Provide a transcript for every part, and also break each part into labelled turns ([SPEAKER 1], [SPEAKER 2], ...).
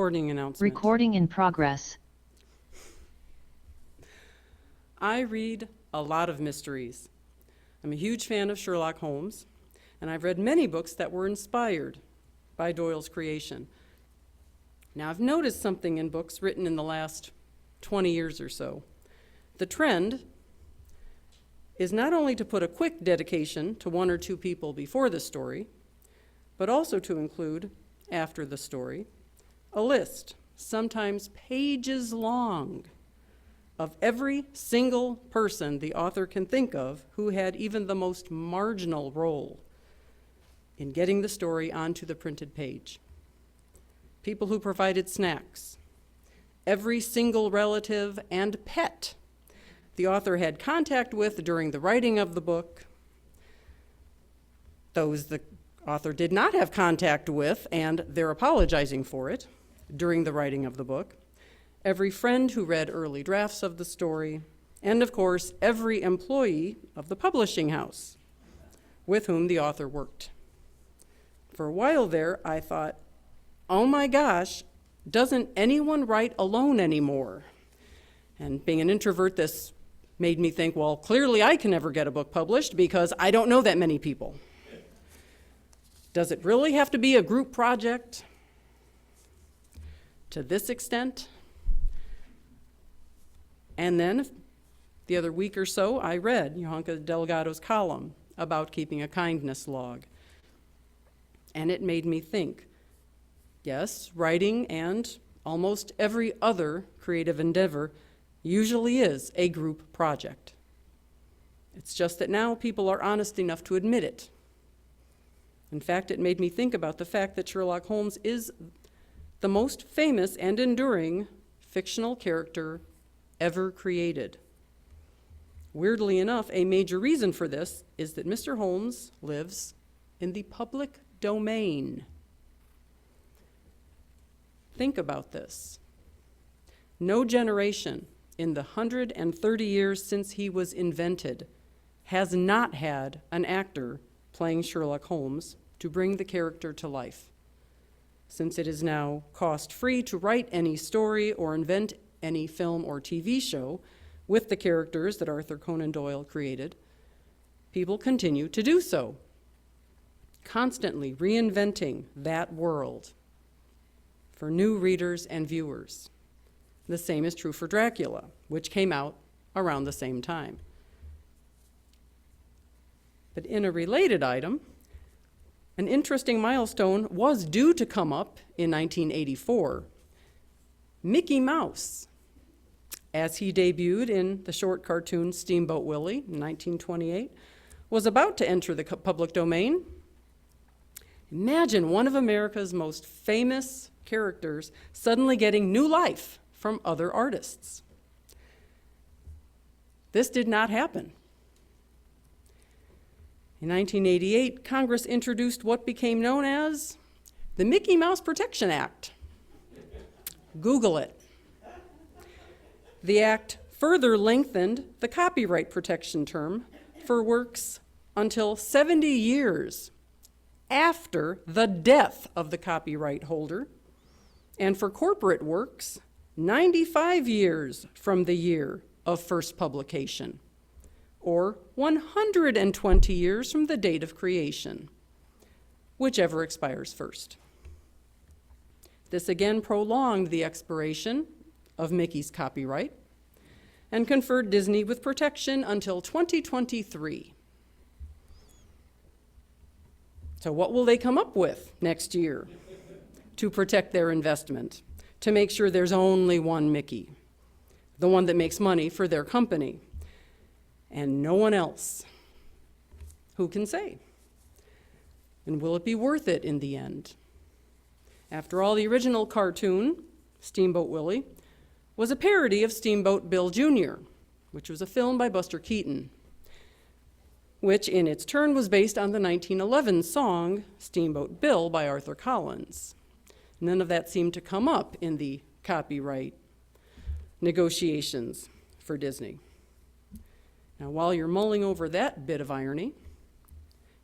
[SPEAKER 1] Recording announcement.
[SPEAKER 2] Recording in progress.
[SPEAKER 1] I read a lot of mysteries. I'm a huge fan of Sherlock Holmes, and I've read many books that were inspired by Doyle's creation. Now, I've noticed something in books written in the last 20 years or so. The trend is not only to put a quick dedication to one or two people before the story, but also to include, after the story, a list, sometimes pages long, of every single person the author can think of who had even the most marginal role in getting the story onto the printed page. People who provided snacks, every single relative and pet the author had contact with during the writing of the book, those the author did not have contact with and they're apologizing for it during the writing of the book, every friend who read early drafts of the story, and of course, every employee of the publishing house with whom the author worked. For a while there, I thought, oh my gosh, doesn't anyone write alone anymore? And being an introvert, this made me think, well, clearly I can never get a book published because I don't know that many people. Does it really have to be a group project to this extent? And then the other week or so, I read Johanka Delgado's column about keeping a kindness log. And it made me think, yes, writing and almost every other creative endeavor usually is a group project. It's just that now people are honest enough to admit it. In fact, it made me think about the fact that Sherlock Holmes is the most famous and enduring fictional character ever created. Weirdly enough, a major reason for this is that Mr. Holmes lives in the public domain. Think about this. No generation in the 130 years since he was invented has not had an actor playing Sherlock Holmes to bring the character to life. Since it is now cost-free to write any story or invent any film or TV show with the characters that Arthur Conan Doyle created, people continue to do so, constantly reinventing that world for new readers and viewers. The same is true for Dracula, which came out around the same time. But in a related item, an interesting milestone was due to come up in 1984. Mickey Mouse, as he debuted in the short cartoon Steamboat Willie in 1928, was about to enter the public domain. Imagine one of America's most famous characters suddenly getting new life from other artists. This did not happen. In 1988, Congress introduced what became known as the Mickey Mouse Protection Act. Google it. The act further lengthened the copyright protection term for works until 70 years after the death of the copyright holder, and for corporate works, 95 years from the year of first publication, or 120 years from the date of creation, whichever expires first. This again prolonged the expiration of Mickey's copyright and conferred Disney with protection until 2023. So what will they come up with next year to protect their investment, to make sure there's only one Mickey, the one that makes money for their company, and no one else? Who can say? And will it be worth it in the end? After all, the original cartoon, Steamboat Willie, was a parody of Steamboat Bill Jr., which was a film by Buster Keaton, which in its turn was based on the 1911 song Steamboat Bill by Arthur Collins. None of that seemed to come up in the copyright negotiations for Disney. Now, while you're mulling over that bit of irony,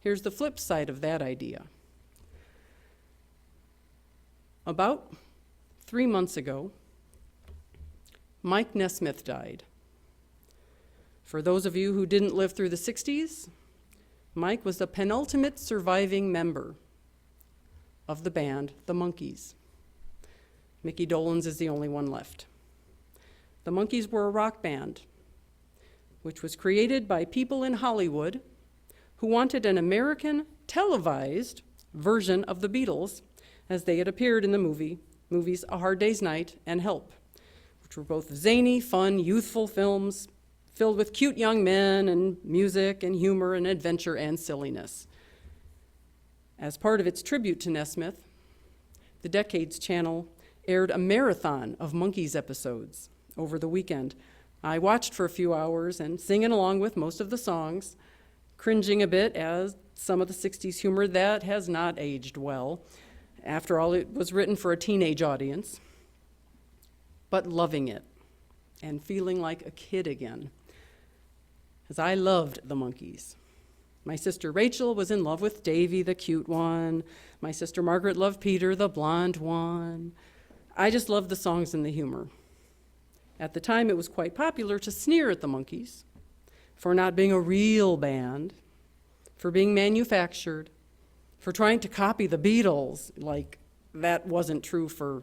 [SPEAKER 1] here's the flip side of that idea. About 3 months ago, Mike Nesmith died. For those of you who didn't live through the 60s, Mike was the penultimate surviving member of the band, the Monkees. Mickey Dolenz is the only one left. The Monkees were a rock band, which was created by people in Hollywood who wanted an American televised version of the Beatles as they had appeared in the movies A Hard Day's Night and Help, which were both zany, fun, youthful films filled with cute young men and music and humor and adventure and silliness. As part of its tribute to Nesmith, the Decades Channel aired a marathon of Monkees episodes over the weekend. I watched for a few hours and singing along with most of the songs, cringing a bit as some of the 60s humor that has not aged well. After all, it was written for a teenage audience, but loving it and feeling like a kid again, as I loved the Monkees. My sister Rachel was in love with Davy, the cute one. My sister Margaret loved Peter, the blonde one. I just loved the songs and the humor. At the time, it was quite popular to sneer at the Monkees for not being a real band, for being manufactured, for trying to copy the Beatles, like that wasn't true for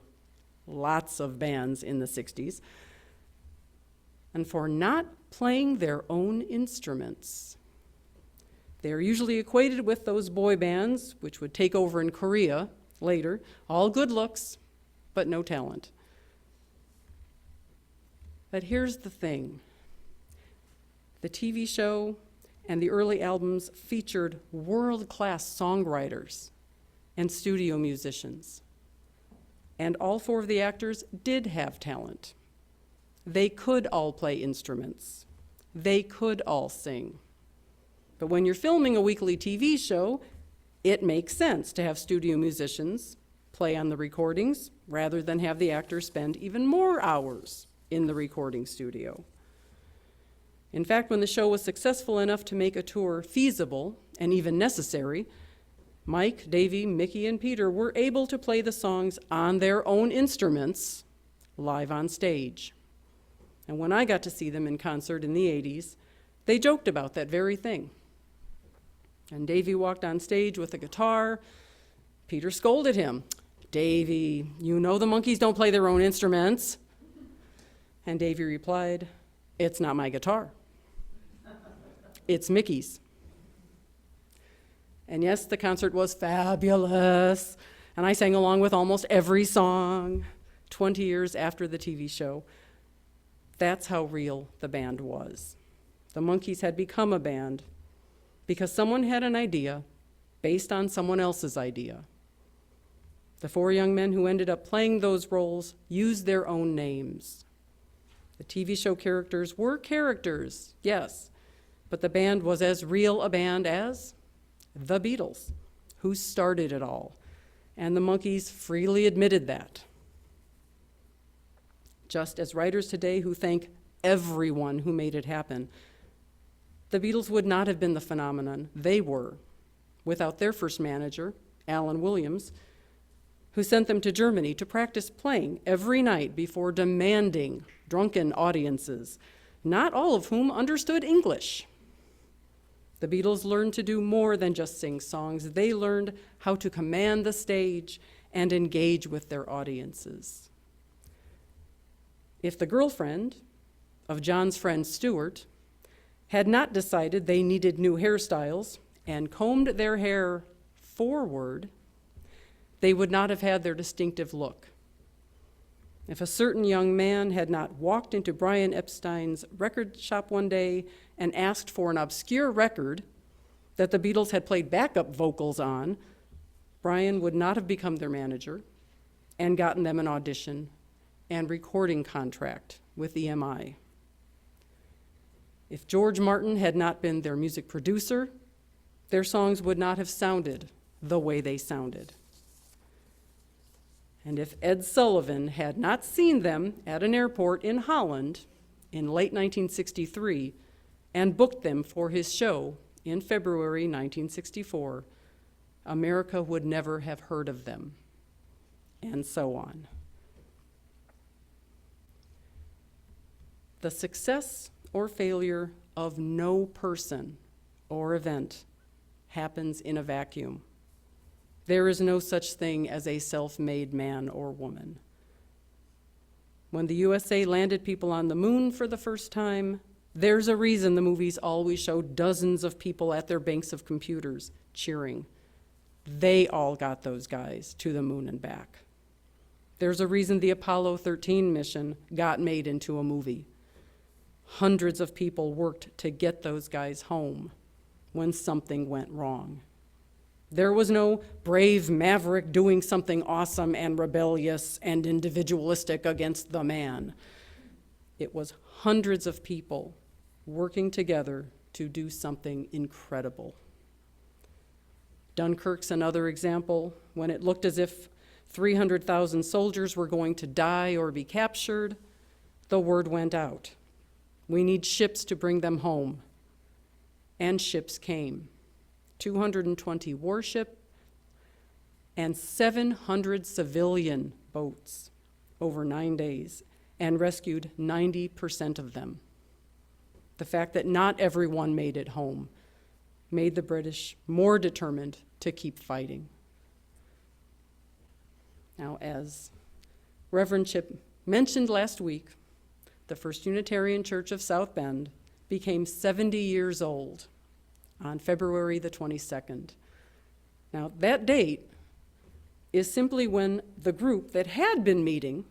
[SPEAKER 1] lots of bands in the 60s, and for not playing their own instruments. They are usually equated with those boy bands, which would take over in Korea later, all good looks, but no talent. But here's the thing. The TV show and the early albums featured world-class songwriters and studio musicians. And all 4 of the actors did have talent. They could all play instruments. They could all sing. But when you're filming a weekly TV show, it makes sense to have studio musicians play on the recordings rather than have the actors spend even more hours in the recording studio. In fact, when the show was successful enough to make a tour feasible and even necessary, Mike, Davy, Mickey, and Peter were able to play the songs on their own instruments live on stage. And when I got to see them in concert in the 80s, they joked about that very thing. And Davy walked on stage with a guitar. Peter scolded him. "Davy, you know the Monkees don't play their own instruments." And Davy replied, "It's not my guitar. It's Mickey's." And yes, the concert was fabulous, and I sang along with almost every song 20 years after the TV show. That's how real the band was. The Monkees had become a band because someone had an idea based on someone else's idea. The 4 young men who ended up playing those roles used their own names. The TV show characters were characters, yes, but the band was as real a band as the Beatles, who started it all, and the Monkees freely admitted that. Just as writers today who thank everyone who made it happen, the Beatles would not have been the phenomenon they were without their first manager, Alan Williams, who sent them to Germany to practice playing every night before demanding drunken audiences, not all of whom understood English. The Beatles learned to do more than just sing songs. They learned how to command the stage and engage with their audiences. If the girlfriend of John's friend Stuart had not decided they needed new hairstyles and combed their hair forward, they would not have had their distinctive look. If a certain young man had not walked into Brian Epstein's record shop one day and asked for an obscure record that the Beatles had played backup vocals on, Brian would not have become their manager and gotten them an audition and recording contract with EMI. If George Martin had not been their music producer, their songs would not have sounded the way they sounded. And if Ed Sullivan had not seen them at an airport in Holland in late 1963 and booked them for his show in February 1964, America would never have heard of them, and so on. The success or failure of no person or event happens in a vacuum. There is no such thing as a self-made man or woman. When the USA landed people on the moon for the first time, there's a reason the movies always show dozens of people at their banks of computers cheering. They all got those guys to the moon and back. There's a reason the Apollo 13 mission got made into a movie. Hundreds of people worked to get those guys home when something went wrong. There was no brave maverick doing something awesome and rebellious and individualistic against the man. It was hundreds of people working together to do something incredible. Dunkirk's another example. When it looked as if 300,000 soldiers were going to die or be captured, the word went out. We need ships to bring them home. And ships came. 220 warship and 700 civilian boats over 9 days, and rescued 90% of them. The fact that not everyone made it home made the British more determined to keep fighting. Now, as Reverend Chip mentioned last week, the First Unitarian Church of South Bend became 70 years old on February the 22nd. Now, that date is simply when the group that had been meeting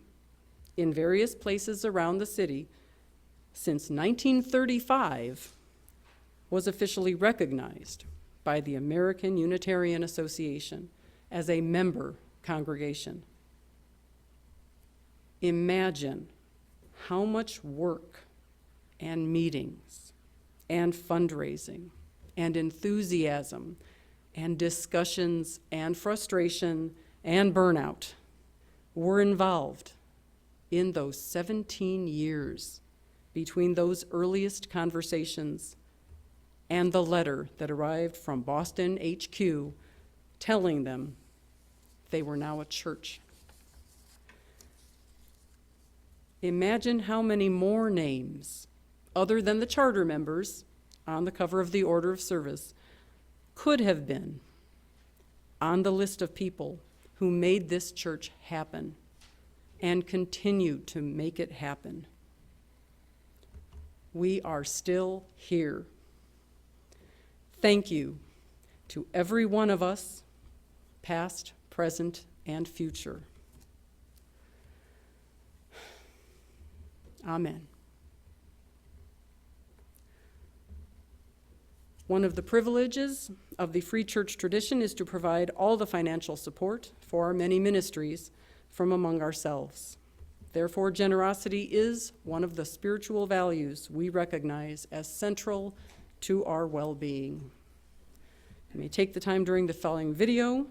[SPEAKER 1] in various places around the city since 1935 was officially recognized by the American Unitarian Association as a member congregation. Imagine how much work and meetings and fundraising and enthusiasm and discussions and frustration and burnout were involved in those 17 years between those earliest conversations and the letter that arrived from Boston HQ telling them they were now a church. Imagine how many more names, other than the charter members on the cover of the Order of Service, could have been on the list of people who made this church happen and continue to make it happen. We are still here. Thank you to every one of us, past, present, and future. Amen. One of the privileges of the Free Church tradition is to provide all the financial support for our many ministries from among ourselves. Therefore, generosity is one of the spiritual values we recognize as central to our well-being. You may take the time during the following video